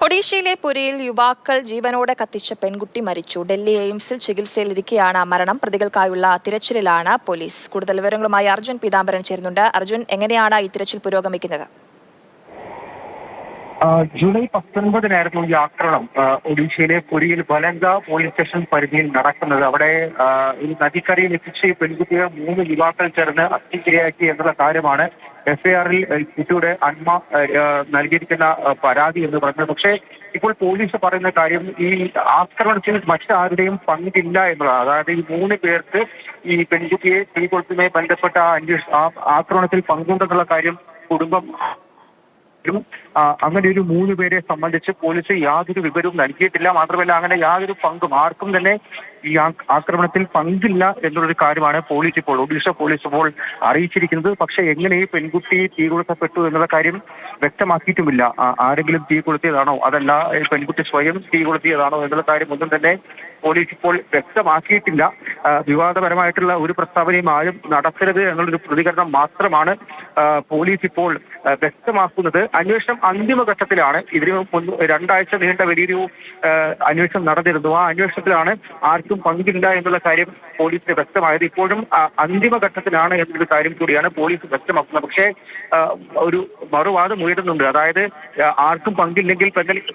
ഒഡീഷയിലെ പുരിയിൽ യുവാക്കൾ ജീവനോടെ കത്തിച്ച പെൺകുട്ടി മരിച്ചു. ഡൽഹി എയിംസിൽ ചികിത്സയിലിരിക്കെയാണ് മരണം. പ്രതികൾക്കായുള്ള തിരച്ചിലിലാണ് പോലീസ്. കൂടുതൽ വിവരങ്ങളുമായി അർജുൻ പീതാംബരൻ ചേരുന്നുണ്ട്. അർജുൻ, എങ്ങനെയാണ് ഈ തിരച്ചിൽ പുരോഗമിക്കുന്നത്? ജൂലൈ 19-നായിരുന്നു ഈ ആക്രമണം ഒഡീഷയിലെ പുരിയിൽ ബലങ്ക പോലീസ് സ്റ്റേഷൻ പരിധിയിൽ നടക്കുന്നത്. അവിടെ ഈ നദിക്കരയിൽ എത്തിച്ച് പെൺകുട്ടിയെ 3 യുവാക്കൾ ചേർന്ന് അഗ്നിക്കിരയാക്കി എന്നുള്ള കാര്യമാണ് FIR-ൽ കുട്ടിയുടെ അമ്മ നൽകിയിരിക്കുന്ന പരാതി എന്ന് പറഞ്ഞത്. പക്ഷേ ഇപ്പോൾ പോലീസ് പറയുന്ന കാര്യം ഈ ആക്രമണത്തിൽ മറ്റാരുടെയും പങ്കില്ല എന്നുള്ളതാണ്. അതായത് ഈ 3 പേർക്ക് ഈ പെൺകുട്ടിയെ തീകൊളുത്തുമായി ബന്ധപ്പെട്ട ആക്രമണത്തിൽ പങ്കുണ്ടെന്നുള്ള കാര്യം കുടുംബം അങ്ങനെ ഒരു 3 പേരെ സംബന്ധിച്ച് പോലീസ് യാതൊരു വിവരവും നൽകിയിട്ടില്ല. മാത്രമല്ല അങ്ങനെ യാതൊരു പങ്കും ആർക്കും തന്നെ ഈ ആക്രമണത്തിൽ പങ്കില്ല എന്നുള്ളൊരു കാര്യമാണ് ഒഡീഷ പോലീസ് ഇപ്പോൾ അറിയിച്ചിരിക്കുന്നത്. പക്ഷെ എങ്ങനെ ഈ പെൺകുട്ടി തീ കൊളുത്തപ്പെട്ടു എന്നുള്ള കാര്യം വ്യക്തമാക്കിയിട്ടുമില്ല. ആരെങ്കിലും തീ കൊളുത്തിയതാണോ, അതല്ല പെൺകുട്ടി സ്വയം തീ കൊളുത്തിയതാണോ എന്നുള്ള കാര്യം ഒന്നും തന്നെ പോലീസ് ഇപ്പോൾ വ്യക്തമാക്കിയിട്ടില്ല. വിവാദപരമായിട്ടുള്ള ഒരു പ്രസ്താവനയും ആരും നടത്തരുത് എന്നുള്ളൊരു പ്രതികരണം മാത്രമാണ് പോലീസ് ഇപ്പോൾ വ്യക്തമാക്കുന്നത്. അന്വേഷണം അന്തിമഘട്ടത്തിലാണ്. ഇതിന് 2 ആഴ്ച നീണ്ട വലിയൊരു അന്വേഷണം നടന്നിരുന്നു. ആ അന്വേഷണത്തിലാണ് ആർക്കും പങ്കില്ല എന്നുള്ള കാര്യം പോലീസിന് വ്യക്തമായത്. ഇപ്പോഴും അന്തിമഘട്ടത്തിലാണ് എന്നൊരു കാര്യം കൂടിയാണ് പോലീസ് വ്യക്തമാക്കുന്നത്. പക്ഷേ ഒരു മറുവാദം ഉയരുന്നുണ്ട്. അതായത് ആർക്കും പങ്കില്ലെങ്കിൽ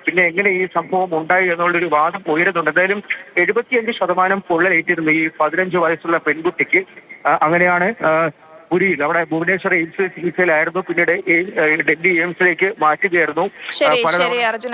പിന്നെ എങ്ങനെ ഈ സംഭവം ഉണ്ടായി എന്നുള്ളൊരു വാദം ഉയരുന്നുണ്ട്. എന്തായാലും 75% പൊള്ളലേറ്റിരുന്നു ഈ 15 വയസ്സുള്ള പെൺകുട്ടിക്ക്. അങ്ങനെയാണ് പുരിയിൽ അവിടെ ഭുവനേശ്വർ എയിംസ് ചികിത്സയിലായിരുന്നു. പിന്നീട് ഡൽഹി എയിംസിലേക്ക് മാറ്റുകയായിരുന്നു. ശരി അർജുൻ.